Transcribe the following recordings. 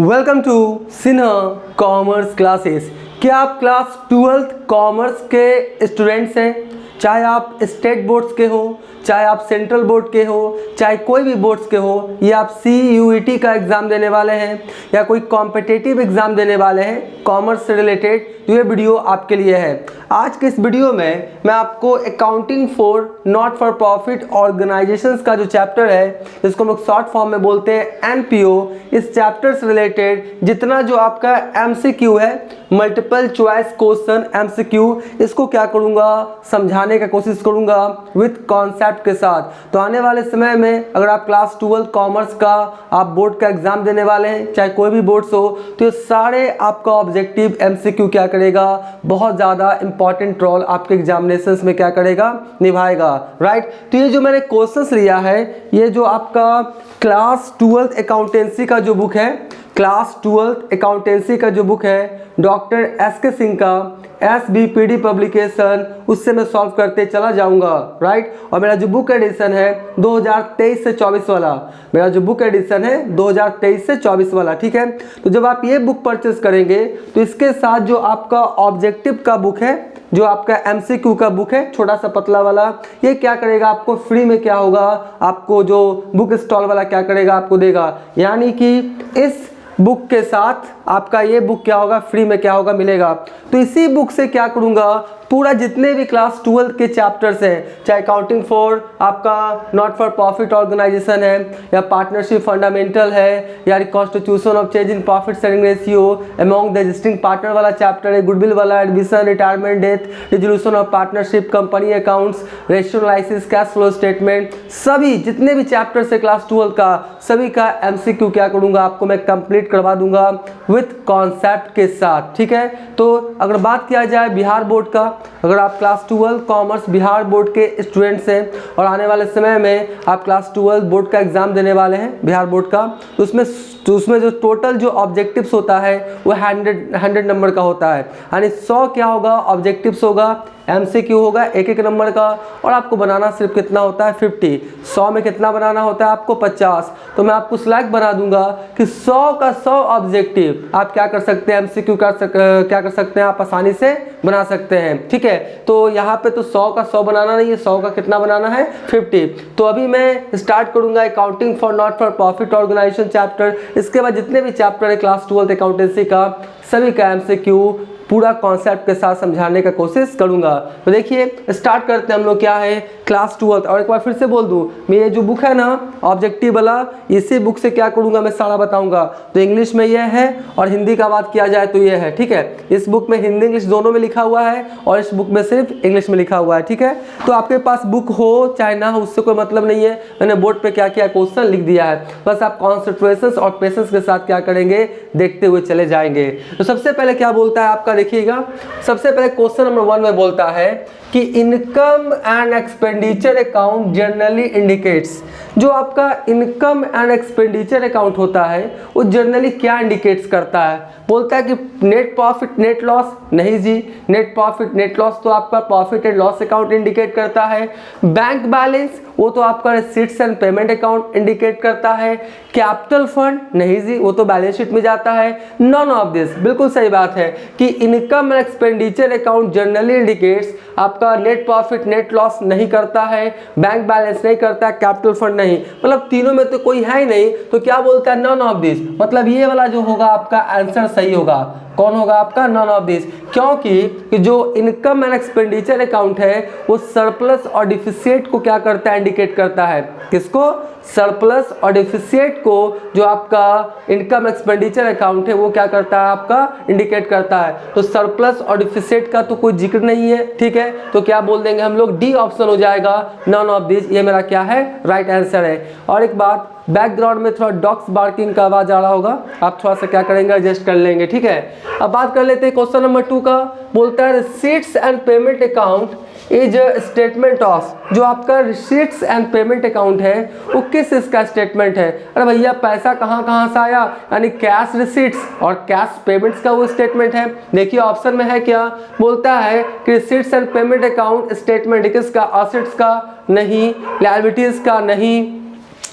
Welcome to Sinha commerce classes. क्या आप class 12th commerce के स्टूडेंट्स हैं? चाहे आप स्टेट बोर्ड्स के हो, चाहे आप सेंट्रल बोर्ड के हो, चाहे कोई भी बोर्ड्स के हो, या आप CUET का एग्ज़ाम देने वाले हैं या कोई कॉम्पिटिटिव एग्ज़ाम देने वाले हैं कॉमर्स से रिलेटेड, तो ये वीडियो आपके लिए है। आज के इस वीडियो में मैं आपको accounting for not for profit organisations का जो चैप्टर है, जिसको हम लोग शॉर्ट फॉर्म में बोलते हैं NPO, इस चैप्टर से रिलेटेड जितना जो आपका MCQ है, मल्टीपल चॉइस क्वेश्चन MCQ, इसको क्या करूँगा, समझाने का कोशिश करूँगा विथ कॉन्सेप्ट के साथ। तो आने वाले समय में अगर आप क्लास 12 कॉमर्स का आप बोर्ड का एग्ज़ाम देने वाले हैं, चाहे कोई भी बोर्ड्स हो, तो ये सारे आपका ऑब्जेक्टिव MCQ क्या करेगा, बहुत ज़्यादा इंपॉर्टेंट रोल आपके एग्जामिनेशंस में क्या करेगा, निभाएगा। राइट, तो ये जो मैंने क्वेश्चंस लिया है, ये जो आपका क्लास 12 अकाउंटेंसी का जो बुक है, क्लास 12 अकाउंटेंसी का जो बुक है डॉक्टर SK सिंह का, SBPD पब्लिकेशन, उससे मैं सॉल्व करते चला जाऊंगा। राइट, और मेरा जो बुक एडिशन है 2023 से 24 वाला, मेरा जो बुक एडिशन है 2023 से 24 वाला, ठीक है। तो जब आप ये बुक परचेस करेंगे तो इसके साथ जो आपका ऑब्जेक्टिव का बुक है, जो आपका MCQ का बुक है, छोटा सा पतला वाला, ये क्या करेगा, आपको फ्री में क्या होगा, आपको जो बुक स्टॉल वाला क्या करेगा, आपको देगा। यानी कि इस बुक के साथ आपका ये बुक क्या होगा, फ्री में क्या होगा, मिलेगा। तो इसी बुक से क्या करूँगा, पूरा जितने भी क्लास 12 के चैप्टर्स हैं, चाहे अकाउंटिंग फॉर आपका नॉट फॉर प्रॉफिट ऑर्गेनाइजेशन है, या पार्टनरशिप फंडामेंटल है, या constitution of change in profit sharing ratio among the existing partner वाला चैप्टर है, गुडविल वाला, admission, retirement, death, resolution of partnership, company accounts, ratio analysis, cash flow statement, सभी जितने भी चैप्टर्स है क्लास 12 का, सभी का MCQ क्या करूँगा, आपको मैं कंप्लीट करवा दूंगा विथ कॉन्सेप्ट के साथ, ठीक है। तो अगर बात किया जाए बिहार बोर्ड का, अगर आप क्लास 12 कॉमर्स बिहार बोर्ड के स्टूडेंट्स हैं और आने वाले समय में आप क्लास 12 बोर्ड का एग्ज़ाम देने वाले हैं बिहार बोर्ड का, तो उसमें जो टोटल जो ऑब्जेक्टिव्स होता है वो 100 नंबर का होता है। यानी 100 क्या होगा, ऑब्जेक्टिव्स होगा, MCQ होगा एक नंबर का, और आपको बनाना सिर्फ कितना होता है, 50। 100 में कितना बनाना होता है आपको, 50। तो मैं आपको स्लैग बना दूंगा कि 100 का 100 ऑब्जेक्टिव आप क्या कर सकते हैं, MCQ क्या कर सकते हैं, आप आसानी से बना सकते हैं, ठीक है। तो यहाँ पे तो 100 का 100 बनाना नहीं है, 100 का कितना बनाना है, 50। तो अभी मैं स्टार्ट करूंगा accounting for not for profit organisation chapter. इसके बाद जितने भी चैप्टर है क्लास 12 अकाउंटेंसी का, सभी का MCQ पूरा कॉन्सेप्ट के साथ समझाने का कोशिश करूंगा। तो देखिए स्टार्ट करते हैं हम लोग, क्या है क्लास 12। और एक बार फिर से बोल दूं, मेरे जो बुक है ना ऑब्जेक्टिव वाला, इसी बुक से क्या करूंगा, मैं सारा बताऊंगा। तो इंग्लिश में यह है और हिंदी का बात किया जाए तो ये है, ठीक है। इस बुक में हिंदी इंग्लिश दोनों में लिखा हुआ है और इस बुक में सिर्फ इंग्लिश में लिखा हुआ है, ठीक है। तो आपके पास बुक हो चाहे ना हो, उससे कोई मतलब नहीं है, मैंने बोर्ड पे क्या किया, क्वेश्चन लिख दिया है, बस आप कॉन्सेंट्रेशन और पेशेंस के साथ क्या करेंगे, देखते हुए चले जाएंगे। तो सबसे पहले क्या बोलता है आपका, देखिएगा सबसे पहले क्वेश्चन नंबर 1 में बोलता है कि income and expenditure account generally indicates, जो आपका इनकम एंड एक्सपेंडिचर अकाउंट होता है वो जनरली क्या इंडिकेट्स करता है। बोलता है कि नेट प्रॉफिट नेट लॉस, नहीं जी, नेट प्रॉफिट नेट लॉस तो आपका profit and loss account indicate करता है। बैंक बैलेंस वो तो आपका receipts and payment account indicate करता है। कैपिटल फंड, नहीं जी, वो तो बैलेंस शीट में जाता है। नॉन ऑफ दिस, बिल्कुल सही बात है कि income and expenditure account generally indicates, आपका नेट प्रॉफिट नेट लॉस नहीं करता है, बैंक बैलेंस नहीं करता है, कैपिटल फंड नहीं, मतलब तीनों में तो कोई है ही नहीं। तो क्या बोलता है, नॉन ऑफ दिस, मतलब ये वाला जो होगा आपका आंसर सही होगा। कौन होगा आपका, नॉन ऑफ दिस, क्योंकि जो इनकम एंड एक्सपेंडिचर अकाउंट है वो सरप्लस और डिफिसिट को क्या करता है, इंडिकेट करता है। किसको, सरप्लस और डिफिसिट को, जो आपका इनकम एक्सपेंडिचर अकाउंट है वो क्या करता है, आपका इंडिकेट करता है। तो सरप्लस और डिफिसिट का तो कोई जिक्र नहीं है, ठीक है। तो क्या बोल देंगे हम लोग, डी ऑप्शन हो जाएगा, नॉन ऑफ दिस, ये मेरा क्या है, राइट आंसर है। और एक बात, बैकग्राउंड में थोड़ा डॉग्स बार्किंग का आवाज आ रहा होगा, आप थोड़ा सा क्या करेंगे, एडजस्ट कर लेंगे, ठीक है। अब बात कर लेते हैं क्वेश्चन नंबर 2 का। बोलता है receipts and payment account is statement of, जो आपका रिसीट्स एंड पेमेंट अकाउंट है वो किस इसका स्टेटमेंट है। अरे भैया पैसा कहाँ कहाँ से आया, यानी कैश रिसीट्स और कैश पेमेंट्स का वो स्टेटमेंट है। देखिए ऑप्शन में है क्या, बोलता है कि receipts and payment account statement किसका, असेट्स का नहीं, लायबिलिटीज का नहीं,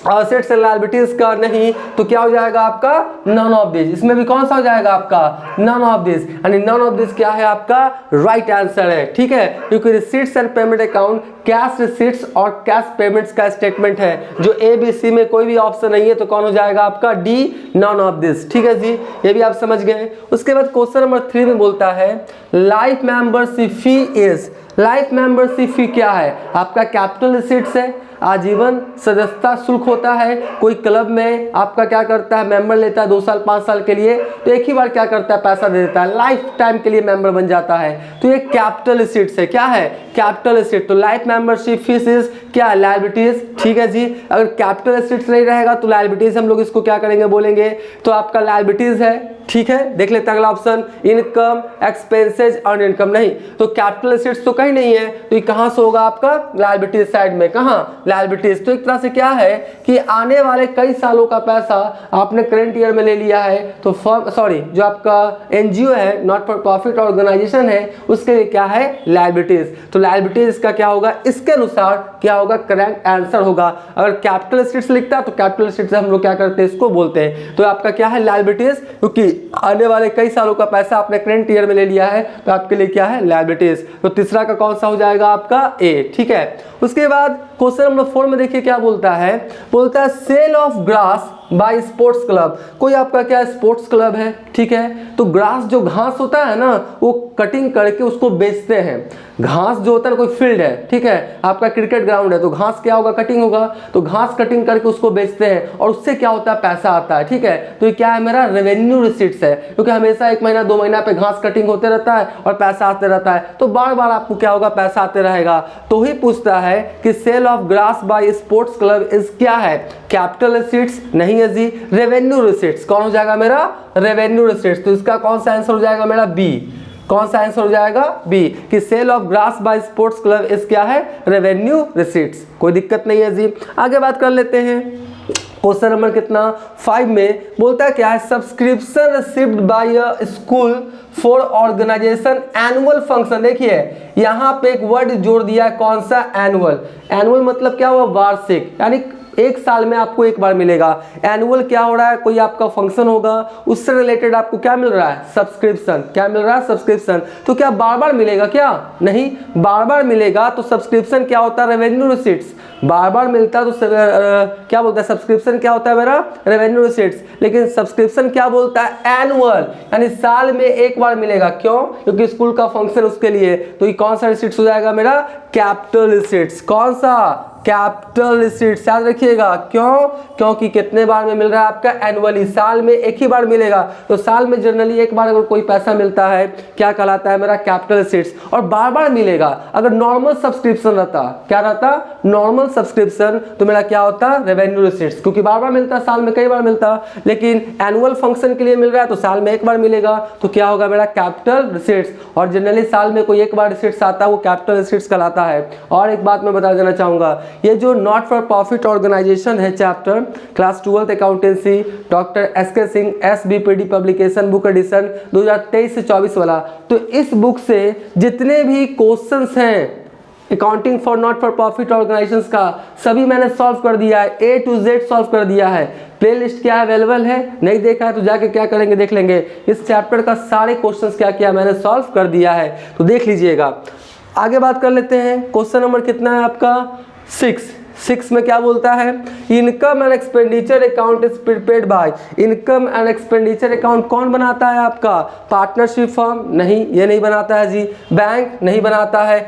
असेट्स एंड लायबिलिटीज का नहीं, तो क्या हो जाएगा आपका नन ऑफ दिस। इसमें भी कौन सा हो जाएगा आपका नन ऑफ दिस, यानी नन ऑफ दिस क्या है आपका राइट आंसर है, ठीक है, क्योंकि receipts and payment account cash receipts और कैश पेमेंट्स का स्टेटमेंट है, जो ए बी सी में कोई भी ऑप्शन नहीं है, तो कौन हो जाएगा आपका डी नन ऑफ दिस, ठीक है जी, ये भी आप समझ गए। उसके बाद क्वेश्चन नंबर 3 में बोलता है life membership fee is, life membership fee क्या है आपका कैपिटल रिसीट्स है, आजीवन सदस्यता शुल्क होता है, कोई क्लब में आपका क्या करता है मेंबर लेता है 2 साल 5 साल के लिए, तो एक ही बार क्या करता है पैसा दे देता है, लाइफ टाइम के लिए मेंबर बन जाता है, तो ये कैपिटल रिसीट्स है, क्या है कैपिटल रिसीट। तो लाइफ मेंबरशिप फीस इज क्या लायबिलिटीज, ठीक है जी। अगर कैपिटल रिसीट्स नहीं रहेगा तो लायबिलिटीज हम लोग इसको क्या करेंगे बोलेंगे, तो आपका लायबिलिटीज है, ठीक है। देख लेते हैं अगला option income expenses earn income, नहीं तो कैपिटल रिसीट्स तो कहीं नहीं है, तो ये कहां से होगा आपका लायबिलिटीज साइड में, कहां लायबिलिटीज। तो एक तरह से क्या है कि आने वाले कई सालों का पैसा आपने करंट ईयर में ले लिया है, तो फॉर्म सॉरी जो आपका एनजीओ है नॉट फॉर प्रॉफिट ऑर्गेनाइजेशन है उसके लिए क्या है लायबिलिटीज, तो लायबिलिटीज का क्या होगा इसके अनुसार क्या होगा करेक्ट आंसर होगा। अगर कैपिटल रिसीट्स लिखता है तो कैपिटल रिसीट्स हम लोग क्या करते हैं इसको बोलते हैं, तो आपका क्या है लायबिलिटीज, क्योंकि आने वाले कई सालों का पैसा आपने करंट ईयर में ले लिया है, तो आपके लिए क्या है लायबिलिटीज। तो तीसरा का कौन सा हो जाएगा आपका ए, ठीक है। उसके बाद क्वेश्चन नंबर 4 में देखिए क्या बोलता है, बोलता है sale of grass by sports club, कोई आपका क्या स्पोर्ट्स क्लब है, ठीक है, तो ग्रास जो घास होता है ना वो कटिंग करके उसको बेचते हैं, घास जो होता है कोई फील्ड है, ठीक है, आपका क्रिकेट ग्राउंड है तो घास क्या होगा कटिंग होगा, तो घास कटिंग करके उसको बेचते हैं और उससे क्या होता है पैसा आता है, ठीक है। तो ये क्या है मेरा रेवेन्यू रिसीट्स है, क्योंकि हमेशा 1 महीना 2 महीना पे घास कटिंग होते रहता है और पैसा आते रहता है, तो बार बार आपको क्या होगा पैसा आते रहेगा। तो ही पूछता है कि sale of grass by sports club is क्या है कैपिटल रिसीट्स, नहीं है जी, रेवेन्यू रिसीट्स। कौन हो जाएगा मेरा रेवेन्यू रिसीट्स, तो इसका कौन सा आंसर हो जाएगा मेरा बी, कौन सा आंसर हो जाएगा बी, कि sale of grass by sports club इस क्या है रेवेन्यू रिसीट्स, कोई दिक्कत नहीं है जी। आगे बात कर लेते हैं क्वेश्चन नंबर कितना 5 में बोलता है क्या है subscription received by a school for organisation annual function. देखिए यहाँ पे एक वर्ड जोड़ दिया है, कौन सा एनुअल, एनुअल मतलब क्या हुआ वार्षिक, यानी 1 साल में आपको 1 बार मिलेगा। एनुअल क्या हो रहा है कोई आपका फंक्शन होगा उससे रिलेटेड आपको क्या मिल रहा है सब्सक्रिप्शन, क्या मिल रहा है सब्सक्रिप्शन, तो क्या बार बार मिलेगा क्या, नहीं बार बार मिलेगा, तो सब्सक्रिप्शन क्या होता है रेवेन्यू रिसीट्स, बार बार मिलता है तो क्या बोलता है सब्सक्रिप्शन क्या होता है मेरा रेवेन्यू रिसीट्स, लेकिन सब्सक्रिप्शन क्या बोलता है एनुअल, यानी साल में 1 बार मिलेगा, क्यों क्योंकि स्कूल का फंक्शन उसके लिए, तो ये कौन सा रिसीट्स हो जाएगा मेरा कैपिटल रिसीट्स, कौन सा कैपिटल रिसीट्स, याद रखिएगा क्यों, क्योंकि कितने बार में मिल रहा है आपका एनुअली, साल में 1 ही बार मिलेगा, तो साल में जनरली 1 बार अगर कोई पैसा मिलता है क्या कहलाता है मेरा कैपिटल रिसीट्स, और बार बार मिलेगा। अगर नॉर्मल सब्सक्रिप्शन रहता, क्या रहता नॉर्मल सब्सक्रिप्शन, तो मेरा क्या होता रेवेन्यू रिसीट्स, क्योंकि बार बार मिलता साल में कई बार मिलता, लेकिन एनुअल फंक्शन के लिए मिल रहा है तो साल में 1 बार मिलेगा, तो क्या होगा मेरा कैपिटल रिसीट्स, और जनरली साल में कोई 1 बार रिसीट्स आता है वो कैपिटल रिसीट्स कहलाता है। और एक बात मैं बता देना चाहूंगा, ये जो नॉट फॉर प्रॉफिट ऑर्गेनाइजेशन है chapter class 12th accountancy doctor SK Singh SBPD publication book edition 2023 से 24 वाला, तो इस बुक से जितने भी क्वेश्चंस हैं accounting for not for profit organisations का सभी मैंने सॉल्व कर दिया है, A to Z सॉल्व कर दिया है। प्लेलिस्ट क्या अवेलेबल है, नहीं देखा है तो जाके क्या करेंगे देख लेंगे, इस चैप्टर का सारे क्वेश्चंस क्या किया मैंने सॉल्व कर दिया है, तो देख लीजिएगा। आगे बात कर लेते हैं, क्वेश्चन नंबर कितना है आपका 6 में क्या बोलता है, income and expenditure account is prepared by, income and expenditure account कौन बनाता है आपका पार्टनरशिप फर्म, नहीं ये नहीं बनाता है जी, बैंक नहीं बनाता है,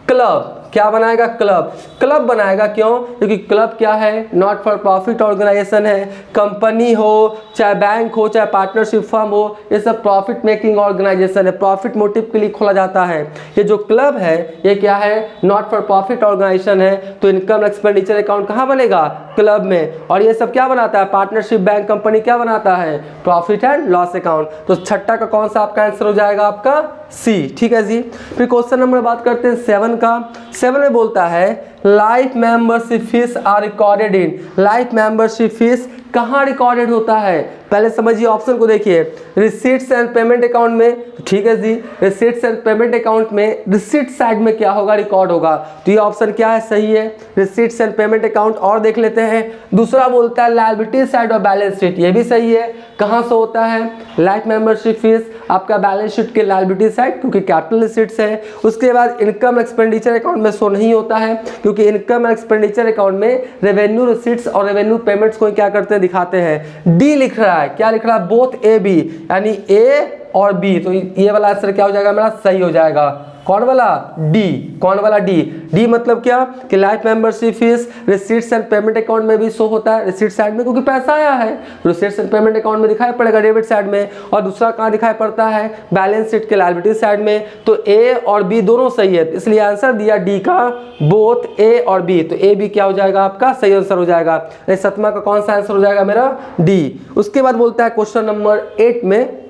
क्लब क्या बनाएगा क्लब, क्लब बनाएगा, क्यों क्योंकि क्लब क्या है नॉट फॉर प्रॉफिट ऑर्गेनाइजेशन है, कंपनी हो चाहे बैंक हो चाहे पार्टनरशिप फर्म हो, ये सब प्रॉफिट मेकिंग ऑर्गेनाइजेशन है, प्रॉफिट मोटिव के लिए खोला जाता है। ये जो क्लब है ये क्या है नॉट फॉर प्रॉफिट ऑर्गेनाइजेशन है, तो इनकम एक्सपेंडिचर अकाउंट कहाँ बनेगा क्लब में, और ये सब क्या बनाता है पार्टनरशिप बैंक कंपनी क्या बनाता है प्रॉफिट एंड लॉस अकाउंट, तो छठा का कौन सा आपका आंसर हो जाएगा आपका सी, ठीक है जी। फिर क्वेश्चन नंबर बात करते हैं 7 का, 7 में बोलता है life membership fees are recorded in, life membership fees कहाँ रिकॉर्डेड होता है, पहले समझिए ऑप्शन को देखिए। रिसीट्स एंड पेमेंट अकाउंट में, ठीक है जी, रिसीट्स एंड पेमेंट अकाउंट में रिसीट साइड में क्या होगा, रिकॉर्ड होगा। तो ये ऑप्शन क्या है, सही है, रिसीट्स एंड पेमेंट अकाउंट। और देख लेते हैं, दूसरा बोलता है लायबिलिटी साइड और बैलेंस शीट, ये भी सही है। कहाँ से होता है, लाइफ मेंबरशिप फीस आपका बैलेंस शीट के लायबिलिटी साइड, क्योंकि कैपिटल रिसीट्स है। उसके बाद इनकम एक्सपेंडिचर अकाउंट में शो नहीं होता है, क्योंकि इनकम एक्सपेंडिचर अकाउंट में रेवेन्यू रिसीट्स और रेवेन्यू पेमेंट्स को क्या करते हैं, दिखाते हैं। डी लिख रहा है, क्या लिख रहा है, बोथ ए बी, यानी ए और बी। तो ये वाला आंसर क्या हो जाएगा मेरा, सही हो जाएगा। कौन वाला, डी, कौन वाला डी। डी मतलब क्या कि life membership fees receipts and payment account में भी शो होता है, रिसीट साइड में, क्योंकि पैसा आया है, रिसीट्स एंड पेमेंट अकाउंट में दिखाई पड़ेगा डेबिट साइड में। और दूसरा कहाँ दिखाई पड़ता है, बैलेंस शीट के लायबिलिटी साइड में। तो ए और बी दोनों सही है, इसलिए आंसर दिया डी का, बोथ ए और बी। तो ए बी क्या हो जाएगा आपका, सही आंसर हो जाएगा। सतमा का कौन सा आंसर हो जाएगा मेरा, डी। उसके बाद बोलता है क्वेश्चन नंबर 8 में,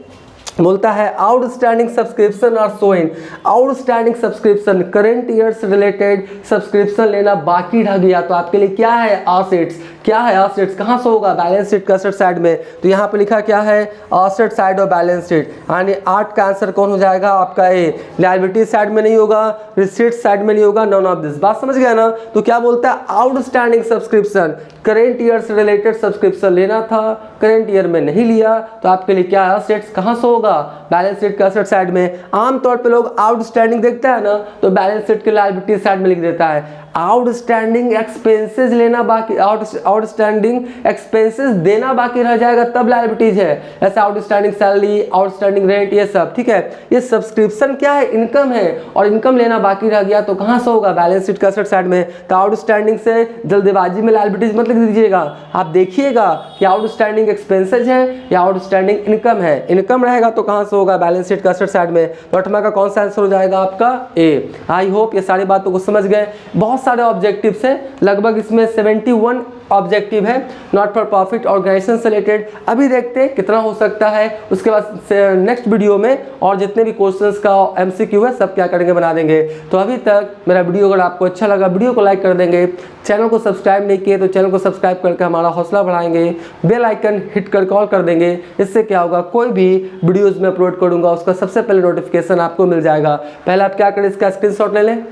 बोलता है आउटस्टैंडिंग सब्सक्रिप्शन और showing. Outstanding subscription, current year से रिलेटेड सब्सक्रिप्शन लेना बाकी रह गया, तो आपके लिए क्या है, असेट्स। क्या है, असेट्स। कहाँ से होगा, बैलेंस शीट का असेट साइड में। तो यहाँ पे लिखा क्या है, असेट साइड और बैलेंस शीट, यानी 8 का आंसर कौन हो जाएगा आपका, ए। लायबिलिटी साइड में नहीं होगा, रिसीट साइड में नहीं होगा, नॉन ऑफ दिस। बात समझ गया ना। तो क्या बोलता है, आउटस्टैंडिंग सब्सक्रिप्शन, करेंट ईयर से रिलेटेड सब्सक्रिप्शन लेना था, करेंट ईयर में नहीं लिया, तो आपके लिए क्या है, असेट्स। कहाँ से होगा, बैलेंस शीट का असेट साइड में। आमतौर पे लोग आउटस्टैंडिंग देखता है ना, तो बैलेंस शीट के लायबिलिटी साइड में लिख देता है। आउटस्टैंडिंग एक्सपेंसेस लेना बाकी, आउटस्टैंडिंग एक्सपेंसेस देना बाकी रह जाएगा, तब लायबिलिटीज है। ऐसा आउटस्टैंडिंग सैलरी, आउटस्टैंडिंग रेंट, ये सब, ठीक है। ये सब्सक्रिप्शन क्या है, इनकम है, और इनकम लेना बाकी रह गया, तो कहाँ से होगा, बैलेंस शीट का असेट साइड में। तो आउटस्टैंडिंग से जल्दबाजी में लायबिलिटीज मत लिख दीजिएगा, आप देखिएगा कि आउटस्टैंडिंग एक्सपेंसेस है या आउटस्टैंडिंग इनकम है। इनकम रहेगा तो कहाँ से होगा, बैलेंस शीट का असेट साइड में। तो 8वां का कौन सा आंसर हो जाएगा आपका, ए। आई होप ये सारी बातों को समझ गए। बहुत सारे ऑब्जेक्टिव्स हैं, लगभग इसमें 71 ऑब्जेक्टिव है, नॉट फॉर प्रॉफिट ऑर्गेनाइजेशन से रिलेटेड। अभी देखते हैं कितना हो सकता है, उसके बाद नेक्स्ट वीडियो में और जितने भी क्वेश्चंस का एमसीक्यू है सब क्या करेंगे, बना देंगे। तो अभी तक मेरा वीडियो अगर आपको अच्छा लगा, वीडियो को लाइक कर देंगे, चैनल को सब्सक्राइब नहीं किए तो चैनल को सब्सक्राइब करके हमारा हौसला बढ़ाएंगे, बेल आइकन हिट कर कॉल कर देंगे। इससे क्या होगा, कोई भी वीडियोज़ में अपलोड करूँगा उसका सबसे पहले नोटिफिकेशन आपको मिल जाएगा। पहले आप क्या करें, इसका स्क्रीनशॉट ले लें।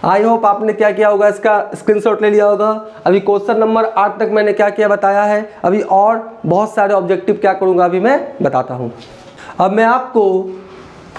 आई होप आपने क्या किया होगा, इसका स्क्रीनशॉट ले लिया होगा। अभी क्वेश्चन नंबर 8 तक मैंने क्या किया बताया है, अभी और बहुत सारे ऑब्जेक्टिव क्या करूंगा अभी मैं बताता हूं। अब मैं आपको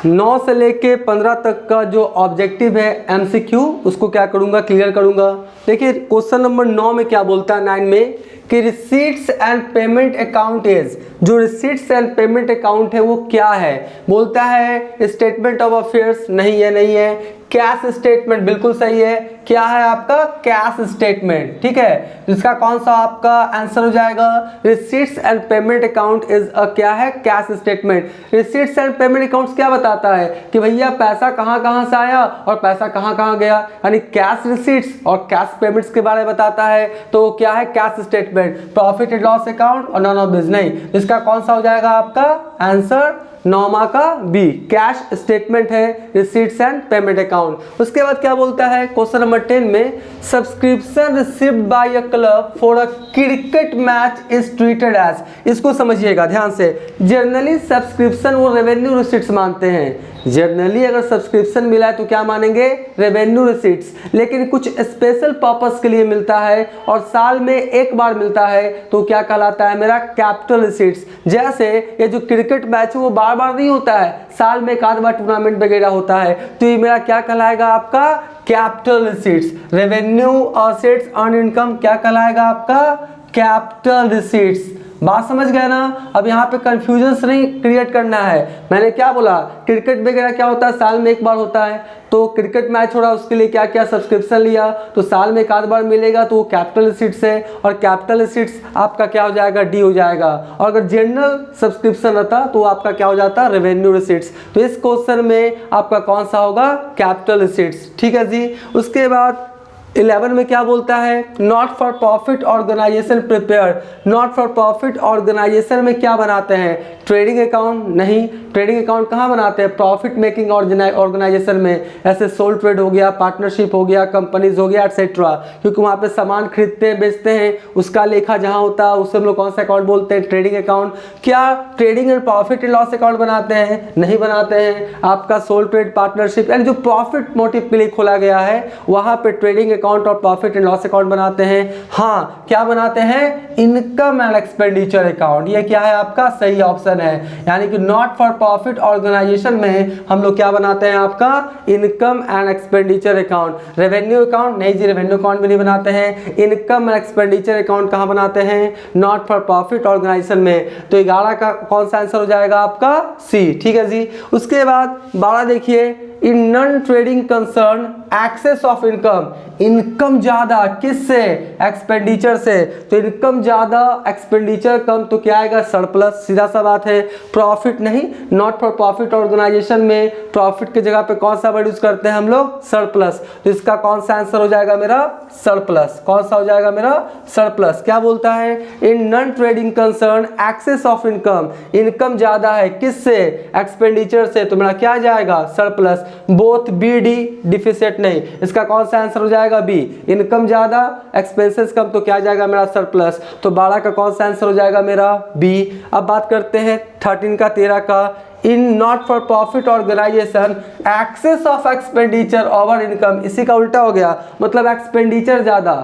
9 से लेके 15 तक का जो ऑब्जेक्टिव है एमसीक्यू, उसको क्या करूंगा, क्लियर करूंगा। देखिए क्वेश्चन नंबर 9 में क्या बोलता है, 9 में कि receipts and payment account is, जो रिसीट्स एंड पेमेंट अकाउंट है वो क्या है। बोलता है स्टेटमेंट ऑफ अफेयर्स, नहीं है, नहीं है। कैश स्टेटमेंट, बिल्कुल सही है। क्या है आपका, कैश स्टेटमेंट, ठीक है। इसका कौन सा आपका आंसर हो जाएगा, receipts and payment account is क्या है, cash statement. Receipts and payment accounts क्या बताता है कि भैया पैसा कहाँ कहाँ से आया और पैसा कहाँ कहाँ गया, यानी कैश रिसीट्स और कैश पेमेंट्स के बारे में बताता है। तो क्या है, cash statement. Profit and loss account और नॉन ऑफ दिस नहीं। इसका कौन सा हो जाएगा आपका आंसर, 9वां का बी, कैश स्टेटमेंट है रिसीट्स एंड पेमेंट अकाउंट। उसके बाद क्या बोलता है क्वेश्चन नंबर 10 में, subscription received by a club for a cricket match is treated as. इसको समझिएगा ध्यान से। जनरली सब्सक्रिप्शन वो रेवेन्यू रिसीट्स मानते हैं, जनरली अगर सब्सक्रिप्शन मिला है तो क्या मानेंगे, रेवेन्यू रिसीट्स। लेकिन कुछ स्पेशल पर्पस के लिए मिलता है और साल में एक बार मिलता है तो क्या कहलाता है मेरा, कैपिटल रिसीट्स। जैसे ये जो क्रिकेट मैच है वो बार बार नहीं होता है, साल में एक आध बार टूर्नामेंट वगैरह होता है, तो ये मेरा क्या कहलाएगा आपका, capital receipts. Revenue assets earn income क्या कहलाएगा आपका, कैपिटल रिसीट्स। बात समझ गए ना। अब यहाँ पे कंफ्यूजन नहीं क्रिएट करना है। मैंने क्या बोला, क्रिकेट वगैरह क्या होता है, साल में एक बार होता है, तो क्रिकेट मैच हो रहा है उसके लिए क्या क्या सब्सक्रिप्शन लिया, तो साल में एक आध बार मिलेगा तो वो कैपिटल रिसीट्स है, और कैपिटल रिसीट्स आपका क्या हो जाएगा, डी हो जाएगा। और अगर जनरल सब्सक्रिप्शन रहता तो आपका क्या हो जाता, रेवेन्यू रिसीट्स। तो इस क्वेश्चन में आपका कौन सा होगा, कैपिटल रिसीट्स, ठीक है जी। उसके बाद 11 में क्या बोलता है, not for profit organisation prepare. Not for profit organisation में क्या बनाते हैं, ट्रेडिंग अकाउंट नहीं। ट्रेडिंग अकाउंट कहाँ बनाते हैं, प्रॉफिट मेकिंग ऑर्गेनाइजेशन में, ऐसे सोल ट्रेड हो गया, पार्टनरशिप हो गया, कंपनीज हो गया एटसेट्रा, क्योंकि वहाँ पे सामान खरीदते हैं बेचते हैं, उसका लेखा जहाँ होता है उसे हम लोग कौन सा अकाउंट बोलते हैं, ट्रेडिंग अकाउंट। क्या trading and profit and loss account बनाते हैं, नहीं बनाते हैं। आपका सोल ट्रेड पार्टनरशिप यानी जो प्रॉफिट मोटिव के लिए खोला गया है वहाँ पे ट्रेडिंग अकाउंट और प्रॉफिट एंड लॉस अकाउंट बनाते हैं। हाँ, क्या बनाते हैं, इनकम एंड एक्सपेंडिचर अकाउंट। ये क्या है आपका सही ऑप्शन है, यानी कि नॉट फॉर प्रॉफिट ऑर्गेनाइजेशन में हम लोग क्या बनाते हैं, आपका income and expenditure account. Revenue account नहीं जी, रेवेन्यू अकाउंट भी नहीं बनाते हैं। इनकम एंड एक्सपेंडिचर अकाउंट कहाँ बनाते हैं, नॉट फॉर प्रॉफिट ऑर्गेनाइजेशन में। तो 11 का कौन सा आंसर हो जाएगा आपका सी, ठीक है जी। उसके बाद 12 देखिए, in non trading concern excess of income. Income ज्यादा किससे, एक्सपेंडिचर से। तो इनकम ज्यादा एक्सपेंडिचर कम, तो क्या आएगा, सरप्लस, सीधा सा बात है। प्रॉफिट नहीं, नॉट फॉर प्रॉफिट ऑर्गेनाइजेशन में प्रॉफिट की जगह पे कौन सा वर्ड यूज करते हैं हम लोग, सरप्लस। तो इसका कौन सा आंसर हो जाएगा मेरा, सरप्लस। कौन सा हो जाएगा मेरा, सरप्लस। क्या बोलता है, in non trading concern excess of income. Income ज्यादा है किससे, एक्सपेंडिचर से, तो मेरा क्या जाएगा, surplus. Both B D, deficit नहीं। इसका कौन सा आंसर हो जाएगा, बी। इनकम ज्यादा एक्सपेंसेस कम, तो क्या जाएगा मेरा, सरप्लस। तो 12 का कौन सा आंसर हो जाएगा मेरा, बी। अब बात करते हैं 13 का 13 का, in not for profit organisation excess of expenditure over income. इसी का उल्टा हो गया, मतलब एक्सपेंडिचर ज्यादा,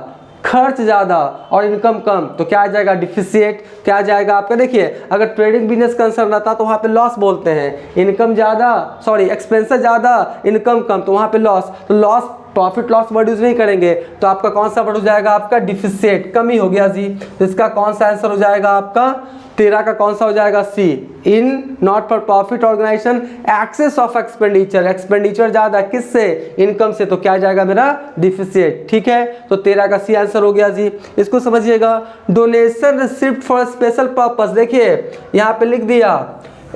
खर्च ज्यादा और इनकम कम, तो क्या आ जाएगा, डिफिसिट। क्या आ जाएगा आपका, देखिए अगर ट्रेडिंग बिजनेस कंसर्न रहता तो वहाँ पे लॉस बोलते हैं। इनकम ज्यादा, सॉरी एक्सपेंसेस ज्यादा, इनकम कम, तो वहाँ पे लॉस। तो loss, profit loss word use नहीं करेंगे, तो आपका कौन सा वर्ड हो जाएगा, आपका डिफिसिट, कमी हो गया जी। तो इसका कौन सा आंसर हो जाएगा आपका 13 का कौन सा हो जाएगा, C. In not for profit organisation excess of expenditure, expenditure ज्यादा किससे, इनकम से, तो क्या जाएगा मेरा, डिफिसिट, ठीक है। तो 13 का सी आंसर हो गया जी। इसको समझिएगा, donation receipt for special purpose. देखिए यहाँ पे लिख दिया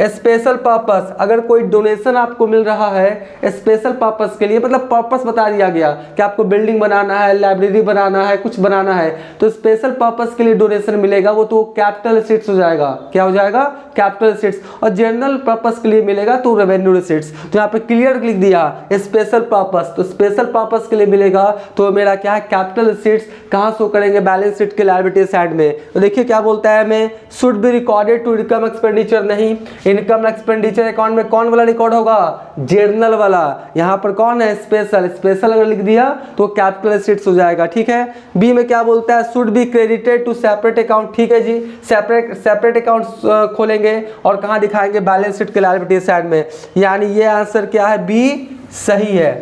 स्पेशल पर्पस। अगर कोई डोनेशन आपको मिल रहा है स्पेशल पर्पस के लिए, मतलब पर्पस बता दिया गया कि आपको बिल्डिंग बनाना है, लाइब्रेरी बनाना है, कुछ बनाना है, तो स्पेशल पर्पस के लिए डोनेशन मिलेगा, वो तो कैपिटल रिसीट्स हो जाएगा। क्या हो जाएगा, कैपिटल रिसीट्स। और जनरल पर्पस के लिए मिलेगा तो रेवेन्यू रिसीट्स। तो यहाँ पे क्लियर लिख दिया स्पेशल पर्पस, तो स्पेशल पर्पस के लिए मिलेगा तो मेरा क्या है, कैपिटल रिसीट्स। कहाँ शो करेंगे, बैलेंस शीट के लायबिलिटी साइड में। तो देखिए क्या बोलता है हमें, should be recorded to income expenditure नहीं। इनकम एक्सपेंडिचर अकाउंट में कौन वाला रिकॉर्ड होगा, जर्नल वाला। यहाँ पर कौन है, स्पेशल। स्पेशल अगर लिख दिया तो कैपिटल रिसीट्स हो जाएगा, ठीक है। बी में क्या बोलता है, should be credited to separate account, ठीक है जी। सेपरेट अकाउंट खोलेंगे और कहाँ दिखाएंगे, बैलेंस शीट के लायबिलिटी साइड में। यानी ये आंसर क्या है, बी सही है।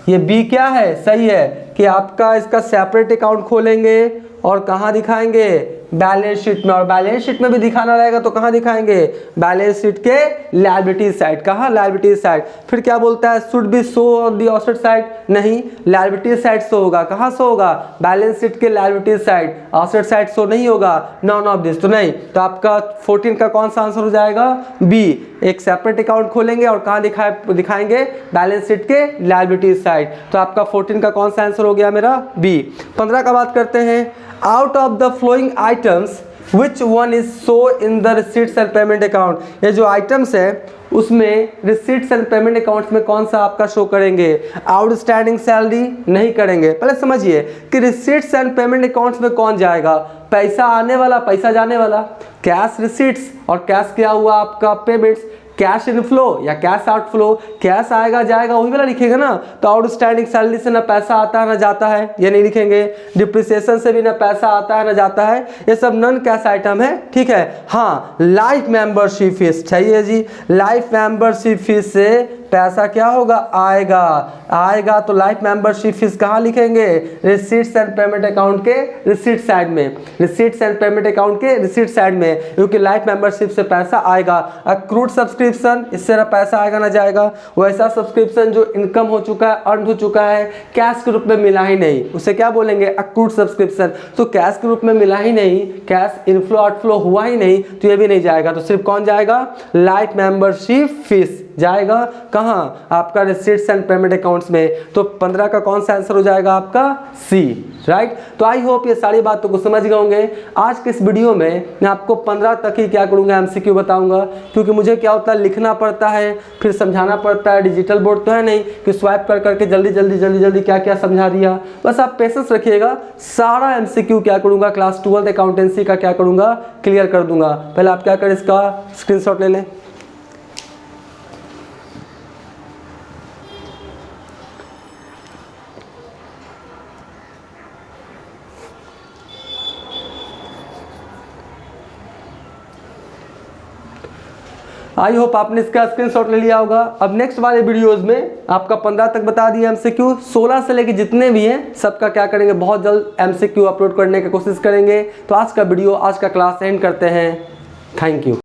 ये बी क्या है, सही है कि आपका इसका सेपरेट अकाउंट खोलेंगे और कहाँ दिखाएंगे, बैलेंस शीट में। और बैलेंस शीट में भी दिखाना रहेगा तो कहाँ दिखाएंगे, बैलेंस शीट के लायबिलिटी साइड। कहाँ, लायबिलिटी साइड। फिर क्या बोलता है, should B show on the offset side, नहीं, लायबिलिटी साइड शो होगा। कहाँ शो होगा, बैलेंस शीट के liability side, offset side show नहीं होगा। नॉन ऑफ दिस, तो नहीं। तो आपका 14 का कौन सा आंसर हो जाएगा, बी। एक सेपरेट अकाउंट खोलेंगे और कहाँ दिखाएंगे, बैलेंस शीट के लायबिलिटी साइड। तो आपका 14 का कौन सा आंसर हो गया मेरा, बी। 15 का बात करते हैं, out of the following items which one is show in the receipts and payment account. ये जो आइटम्स है उसमें रिसीट्स एंड पेमेंट अकाउंट्स में कौन सा आपका शो करेंगे, आउटस्टैंडिंग सैलरी नहीं करेंगे। पहले समझिए कि रिसीट्स एंड पेमेंट अकाउंट्स में कौन जाएगा, पैसा आने वाला, पैसा जाने वाला। कैश रिसीट्स और कैश क्या हुआ आपका, पेमेंट्स। कैश इनफ्लो या कैश आउटफ्लो, कैश आएगा जाएगा वही वाला लिखेगा ना। तो आउटस्टैंडिंग सैलरी से ना पैसा आता है ना जाता है, ये नहीं लिखेंगे। डिप्रिसिएशन से भी ना पैसा आता है ना जाता है, ये सब नॉन कैश आइटम है, ठीक है। हाँ, लाइफ मेंबरशिप फीस चाहिए जी। लाइफ मेंबरशिप फीस से पैसा क्या होगा, आएगा। तो लाइफ मेंबरशिप फीस कहाँ लिखेंगे, रिसीट्स एंड पेमेंट अकाउंट के रिसीट साइड में। रिसीट्स एंड पेमेंट अकाउंट के रिसीट साइड में, क्योंकि लाइफ मेंबरशिप से पैसा आएगा। अक्रूड सब्सक्रिप्शन, इससे ना पैसा आएगा ना जाएगा। वैसा सब्सक्रिप्शन जो इनकम हो चुका है, अर्न हो चुका है, कैश के रूप में मिला ही नहीं, उसे क्या बोलेंगे, अक्रूड सब्सक्रिप्शन। तो कैश के रूप में मिला ही नहीं, कैश इनफ्लो आउटफ्लो हुआ ही नहीं, तो ये भी नहीं जाएगा। तो सिर्फ कौन जाएगा, लाइफ मेंबरशिप फीस। जाएगा कहाँ, आपका रिसीट्स एंड पेमेंट अकाउंट्स में। तो 15 का कौन सा आंसर हो जाएगा आपका सी, राइट। तो आई होप ये सारी बातों को समझ गए होंगे। आज के इस वीडियो में मैं आपको 15 तक ही क्या करूँगा, एमसीक्यू बताऊँगा, क्योंकि मुझे क्या होता है लिखना पड़ता है, फिर समझाना पड़ता है। डिजिटल बोर्ड तो है नहीं कि स्वाइप कर करके जल्दी क्या क्या समझा दिया। बस आप पेशेंस रखिएगा, सारा एमसीक्यू क्या करूँगा क्लास 12 अकाउंटेंसी का क्या करूँगा, क्लियर कर दूंगा। पहले आप क्या करें, इसका स्क्रीनशॉट ले लें। आई होप आपने इसका स्क्रीनशॉट ले लिया होगा। अब नेक्स्ट वाले वीडियोस में आपका 15 तक बता दिया एमसीक्यू, 16 से लेके जितने भी हैं सबका क्या करेंगे, बहुत जल्द एमसीक्यू अपलोड करने की कोशिश करेंगे। तो आज का वीडियो, आज का क्लास एंड करते हैं। Thank you.